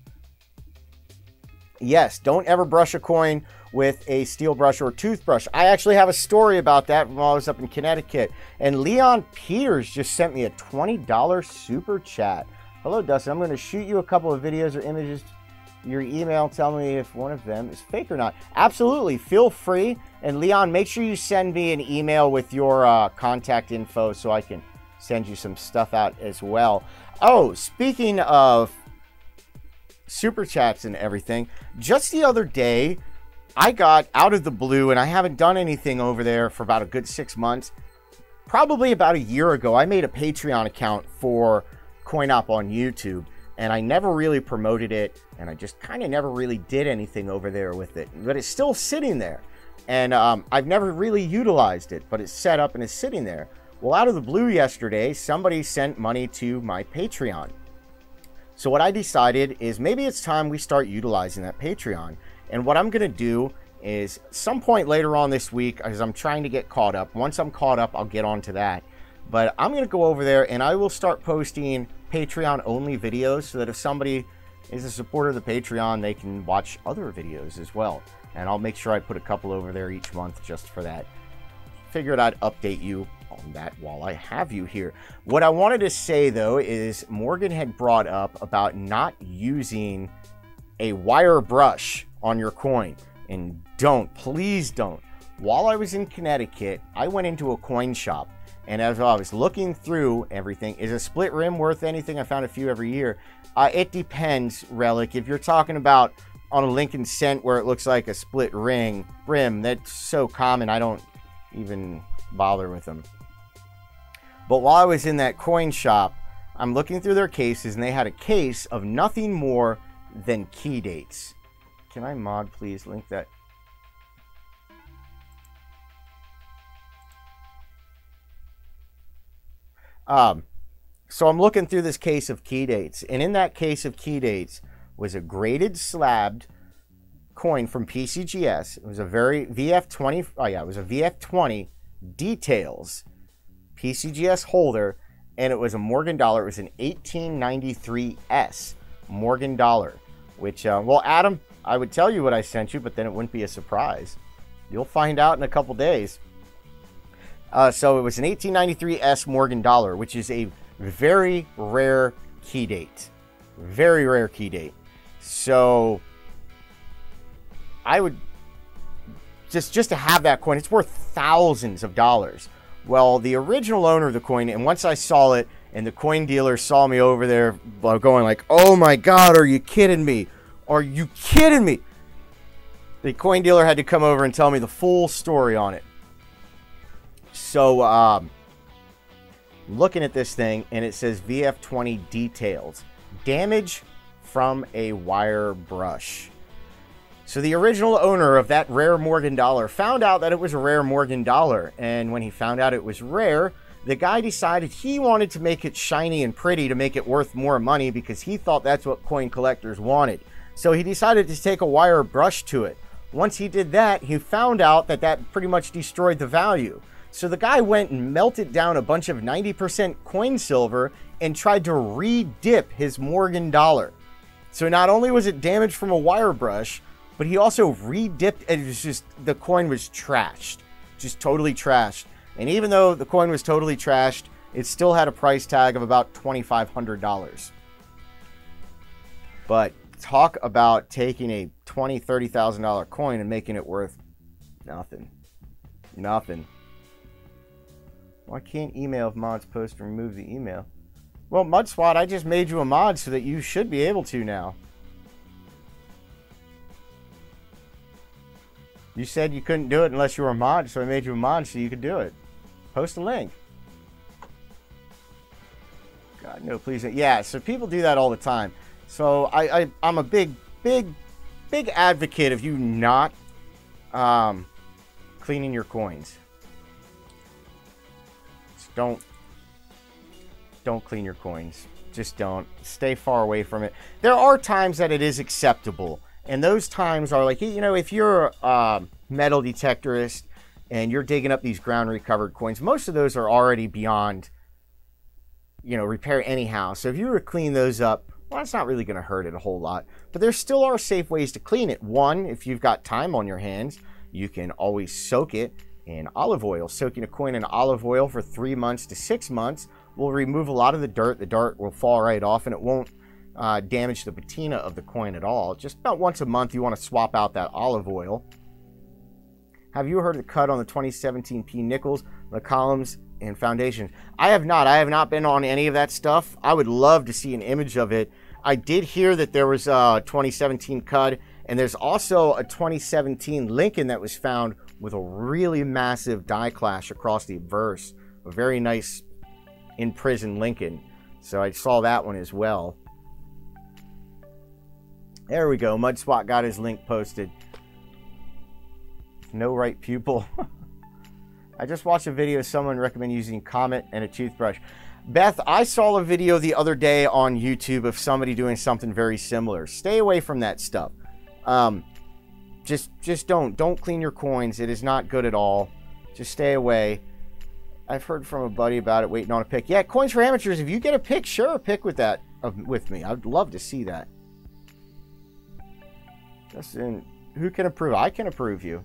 Yes, don't ever brush a coin with a steel brush or toothbrush. I actually have a story about that while I was up in Connecticut. And Leon Peters just sent me a $20 super chat. Hello, Dustin. I'm going to shoot you a couple of videos or images. Your email, tell me if one of them is fake or not. Absolutely. Feel free. And Leon, make sure you send me an email with your contact info so I can send you some stuff out as well. Oh, speaking of super chats and everything, just the other day, I got out of the blue, and I haven't done anything over there for about a good 6 months. Probably about a year ago, I made a Patreon account for Coin Opp on YouTube, and I never really promoted it, and I just kind of never really did anything over there with it. But it's still sitting there, and I've never really utilized it, but it's set up and it's sitting there. Well, out of the blue yesterday, somebody sent money to my Patreon. So what I decided is maybe it's time we start utilizing that Patreon. And what I'm going to do is some point later on this week, as I'm trying to get caught up. Once I'm caught up, I'll get onto that. But I'm going to go over there and I will start posting Patreon only videos so that if somebody is a supporter of the Patreon, they can watch other videos as well. And I'll make sure I put a couple over there each month just for that. Figured I'd update you on that while I have you here. What I wanted to say though is Morgan had brought up about not using a wire brush on your coin. And please don't. While I was in Connecticut, I went into a coin shop And as I was looking through everything, is a split rim worth anything? I found a few every year. It depends, Relic. If you're talking about on a Lincoln Cent where it looks like a split rim, that's so common, I don't even bother with them. But while I was in that coin shop, I'm looking through their cases, and they had a case of nothing more than key dates. Can I mod, please? Link that. So I'm looking through this case of key dates, and in that case of key dates was a graded slabbed coin from PCGS. It was a very VF20. Oh yeah, it was a VF20 details PCGS holder, and it was a Morgan dollar. It was an 1893S Morgan dollar, which well, Adam, I would tell you what I sent you, but then it wouldn't be a surprise. You'll find out in a couple days. So it was an 1893S Morgan dollar, which is a very rare key date. Very rare key date. So I would just to have that coin, it's worth thousands of dollars. Well, the original owner of the coin, and once I saw it, and the coin dealer saw me over there going like, oh my God, are you kidding me? Are you kidding me? The coin dealer had to come over and tell me the full story on it. So, looking at this thing, and it says VF20 details. Damage from a wire brush. So the original owner of that rare Morgan dollar found out that it was a rare Morgan dollar. And when he found out it was rare, the guy decided he wanted to make it shiny and pretty to make it worth more money because he thought that's what coin collectors wanted. So he decided to take a wire brush to it. Once he did that, he found out that that pretty much destroyed the value. So the guy went and melted down a bunch of 90% coin silver and tried to re-dip his Morgan dollar. So not only was it damaged from a wire brush, but he also re-dipped, and it was just, the coin was trashed. Just totally trashed. And even though the coin was totally trashed, it still had a price tag of about $2,500. But talk about taking a $20,000, $30,000 coin and making it worth nothing. Nothing. Why can't email if mods post and remove the email? Well, MudSwat, I just made you a mod so that you should be able to now. You said you couldn't do it unless you were a mod, so I made you a mod so you could do it. Post a link. God, no, please. Yeah, so people do that all the time. So I'm a big advocate of you not cleaning your coins. Don't clean your coins. Just don't. Stay far away from it. There are times that it is acceptable. And those times are like, you know, if you're a metal detectorist and you're digging up these ground recovered coins, most of those are already beyond, you know, repair anyhow. So if you were to clean those up, well, it's not really going to hurt it a whole lot. But there still are safe ways to clean it. One, if you've got time on your hands, you can always soak it in olive oil. Soaking a coin in olive oil for 3 months to 6 months will remove a lot of the dirt. The dirt will fall right off, and it won't damage the patina of the coin at all. Just about once a month, you want to swap out that olive oil. Have you heard the cut on the 2017 P nickels, the columns, and foundations? I have not. I have not been on any of that stuff. I would love to see an image of it. I did hear that there was a 2017 cut, and there's also a 2017 Lincoln that was found with a really massive die clash across the obverse. A very nice in-prison Lincoln. So I saw that one as well. There we go. MudSwat got his link posted. No right pupil. I just watched a video of someone recommend using Comet and a toothbrush. Beth, I saw a video the other day on YouTube of somebody doing something very similar. Stay away from that stuff. Just don't clean your coins. It is not good at all. Just stay away. I've heard from a buddy about it, waiting on a pick. Yeah, Coins for Amateurs. If you get a pick, share a pick with that with me. I'd love to see that. Dustin, who can approve? I can approve you.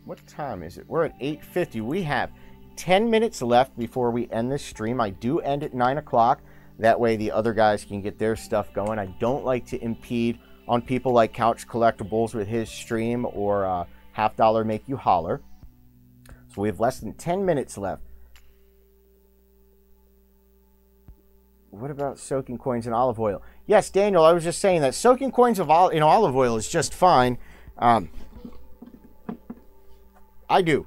What time is it? We're at 8:50. We have 10 minutes left before we end this stream. I do end at 9 o'clock. That way the other guys can get their stuff going. I don't like to impede on people like Couch Collectibles with his stream or Half Dollar Make You Holler. So we have less than 10 minutes left. What about soaking coins in olive oil? Yes, Daniel, I was just saying that soaking coins in olive oil is just fine. I do.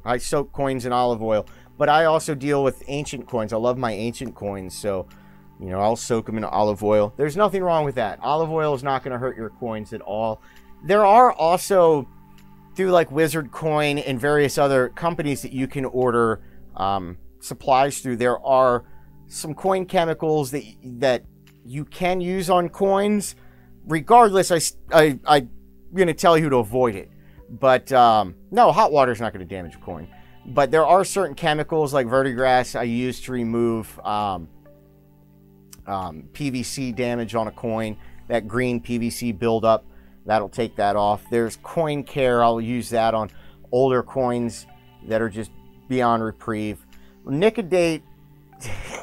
I soak coins in olive oil, but I also deal with ancient coins. I love my ancient coins, so, you know, I'll soak them in olive oil. There's nothing wrong with that. Olive oil is not going to hurt your coins at all. There are also, through like Wizard Coin and various other companies that you can order supplies through, there are some coin chemicals that you can use on coins. Regardless, I'm going to tell you to avoid it. But no, hot water is not going to damage a coin. But there are certain chemicals like verdigris I use to remove PVC damage on a coin. That green PVC buildup, that'll take that off. There's Coin Care. I'll use that on older coins that are just beyond reprieve. Nicodate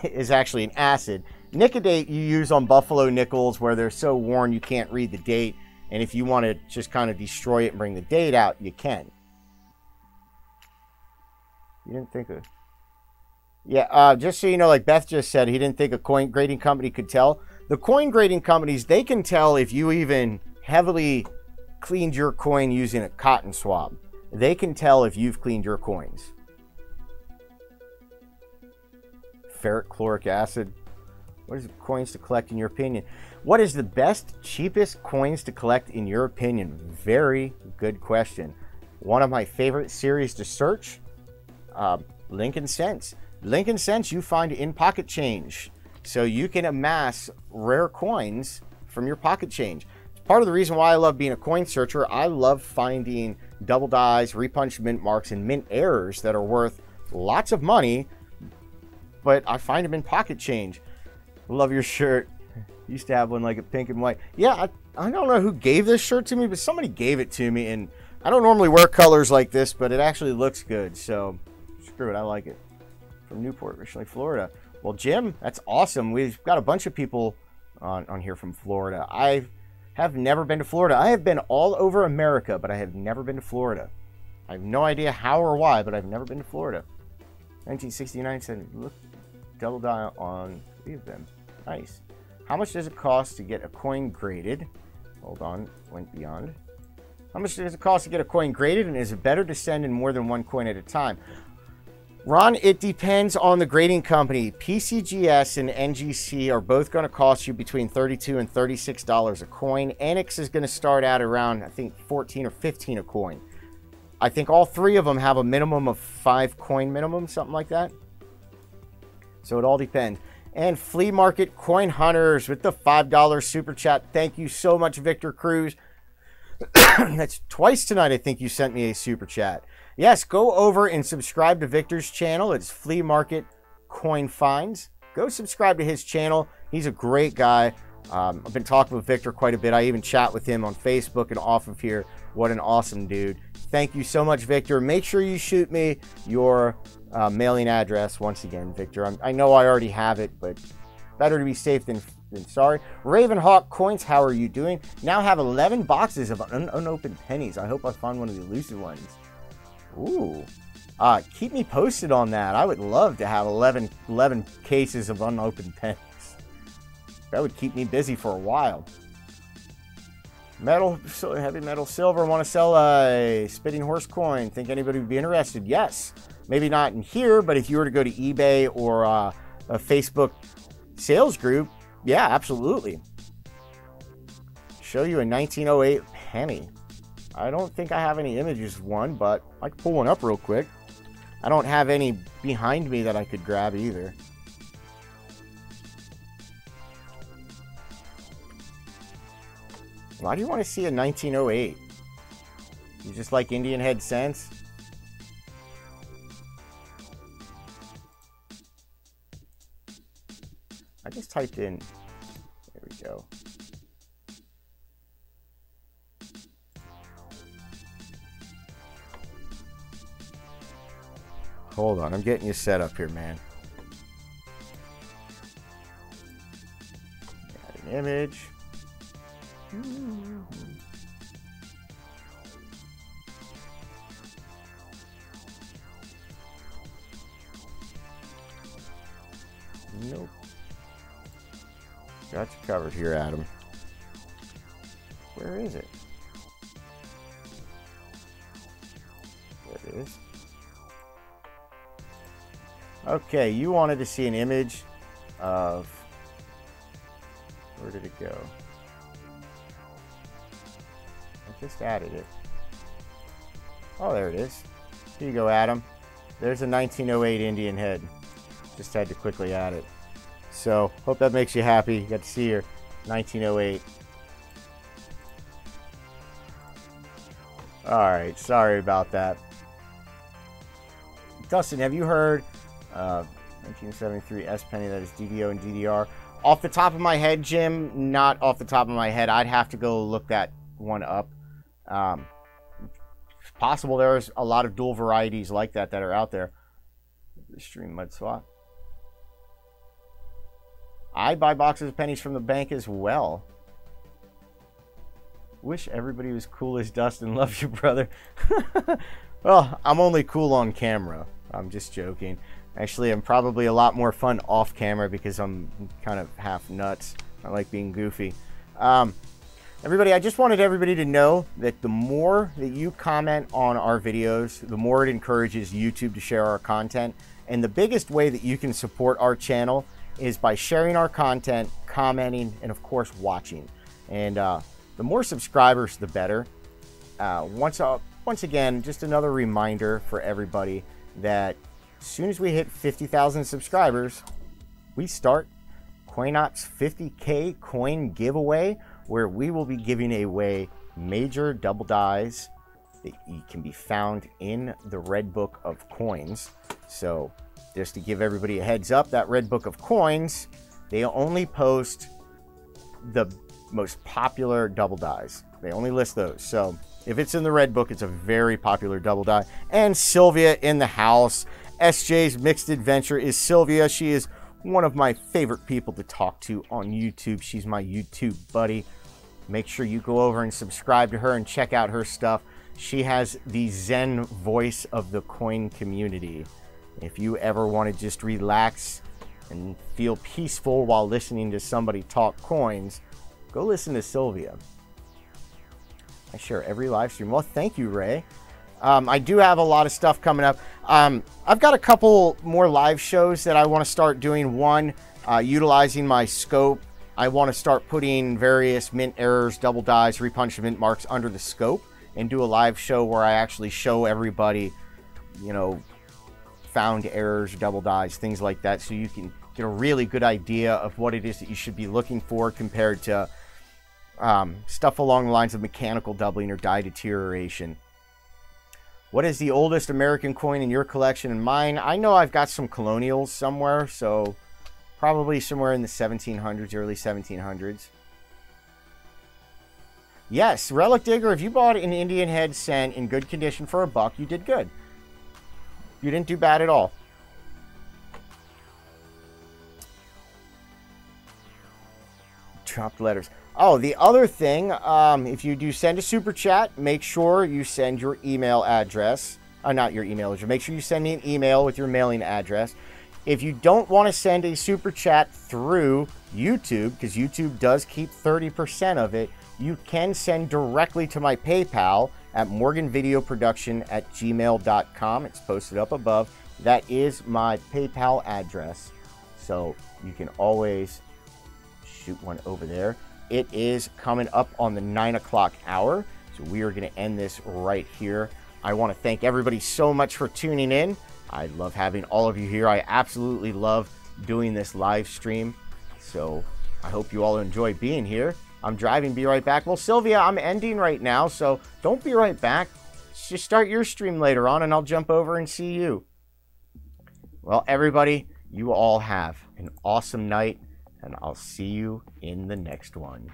is actually an acid. Nicodate you use on buffalo nickels where they're so worn you can't read the date. And if you want to just kind of destroy it and bring the date out, you can. You didn't think of... Yeah, just so you know, like Beth just said, he didn't think a coin grading company could tell. The coin grading companies, they can tell if you even heavily cleaned your coin using a cotton swab. They can tell if you've cleaned your coins. Ferric chloric acid. What is the coins to collect in your opinion? What is the best, cheapest coins to collect in your opinion? Very good question. One of my favorite series to search, Lincoln Cents. Lincoln Cents you find in pocket change. So you can amass rare coins from your pocket change. Part of the reason why I love being a coin searcher, I love finding double dies, repunched mint marks, and mint errors that are worth lots of money, but I find them in pocket change. Love your shirt. Used to have one like a pink and white. Yeah, I don't know who gave this shirt to me, but somebody gave it to me, and I don't normally wear colors like this, but it actually looks good, so screw it, I like it. From Newport, originally Florida. Well, Jim, that's awesome. We've got a bunch of people on here from Florida. I have never been to Florida. I have been all over America, but I have never been to Florida. I have no idea how or why, but I've never been to Florida. 1969 said, look, double die on 3 of them. Nice. How much does it cost to get a coin graded? Hold on, went beyond. How much does it cost to get a coin graded, and is it better to send in more than one coin at a time? Ron, it depends on the grading company. PCGS and NGC are both going to cost you between $32 and $36 a coin. Annex is going to start out around, I think, $14 or $15 a coin. I think all 3 of them have a minimum of 5 coin minimum, something like that. So it all depends. And Flea Market Coin Hunters with the $5 super chat. Thank you so much, Victor Cruz. That's twice tonight I think you sent me a super chat. Yes, go over and subscribe to Victor's channel. It's Flea Market Coin Finds. Go subscribe to his channel. He's a great guy. I've been talking with Victor quite a bit. I even chat with him on Facebook and off of here. What an awesome dude. Thank you so much, Victor. Make sure you shoot me your mailing address once again, Victor. I know I already have it, but better to be safe than sorry. Ravenhawk Coins, how are you doing? Now have 11 boxes of unopened pennies. I hope I find one of the elusive ones. Ooh. Keep me posted on that. I would love to have 11 cases of unopened pennies. That would keep me busy for a while. Metal, heavy metal silver. Want to sell a spitting horse coin? Think anybody would be interested? Yes. Maybe not in here, but if you were to go to eBay or a Facebook sales group, yeah, absolutely. Show you a 1908 penny. I don't think I have any images of one, but I could pull one up real quick. I don't have any behind me that I could grab either. Why do you want to see a 1908? You just like Indian head cents? I just typed in, there we go. Hold on, I'm getting you set up here, man. Add an image. Nope. Got you covered here, Adam. Where is it? There it is. Okay, you wanted to see an image of... Where did it go? I just added it. Oh, there it is. Here you go, Adam. There's a 1908 Indian head. Just had to quickly add it. So, hope that makes you happy. You got to see your 1908. Alright, sorry about that. Dustin, have you heard 1973 S penny that is DDO and DDR? Off the top of my head, Jim, not off the top of my head. I'd have to go look that one up. It's possible there's a lot of dual varieties like that are out there. The stream mud swap. I buy boxes of pennies from the bank as well. Wish everybody was cool as Dustin. Love you, brother. Well, I'm only cool on camera. I'm just joking. Actually, I'm probably a lot more fun off camera because I'm kind of half nuts. I like being goofy. Everybody, I just wanted everybody to know that the more that you comment on our videos, the more it encourages YouTube to share our content. And the biggest way that you can support our channel is by sharing our content, commenting, and of course, watching. And the more subscribers, the better. Once again, just another reminder for everybody that as soon as we hit 50,000 subscribers, we start Coin Opp's 50K coin giveaway, where we will be giving away major double dies that can be found in the Red Book of Coins. So just to give everybody a heads up, that Red Book of Coins, they only post the most popular double dies. They only list those. So if it's in the Red Book, it's a very popular double die. And Sylvia in the house. SJ's Mixed Adventure is Sylvia. She is one of my favorite people to talk to on YouTube. She's my YouTube buddy. Make sure you go over and subscribe to her and check out her stuff. She has the Zen voice of the coin community. If you ever want to just relax and feel peaceful while listening to somebody talk coins, go listen to Sylvia. I share every live stream. Well, thank you, Ray. I do have a lot of stuff coming up. I've got a couple more live shows that I want to start doing. One, utilizing my scope. I want to start putting various mint errors, double dies, repunch mint marks under the scope and do a live show where I actually show everybody, you know, found errors, double dies, things like that, so you can get a really good idea of what it is that you should be looking for compared to stuff along the lines of mechanical doubling or die deterioration. What is the oldest American coin in your collection and mine? I know I've got some colonials somewhere, so probably somewhere in the 1700s, early 1700s. Yes, Relic Digger, if you bought an Indian head cent in good condition for $1, you did good. You didn't do bad at all. Dropped letters. Oh, the other thing, if you do send a super chat, make sure you send your email address. Not your email address. Make sure you send me an email with your mailing address. If you don't want to send a super chat through YouTube, because YouTube does keep 30% of it, you can send directly to my PayPal at morganvideoproduction@gmail.com. It's posted up above. That is my PayPal address. So you can always shoot one over there. It is coming up on the 9 o'clock hour. So we are going to end this right here. I want to thank everybody so much for tuning in. I love having all of you here. I absolutely love doing this live stream. So I hope you all enjoy being here. I'm driving, be right back. Well, Sylvia, I'm ending right now, so don't be right back. Just start your stream later on, and I'll jump over and see you. Well, everybody, you all have an awesome night, and I'll see you in the next one.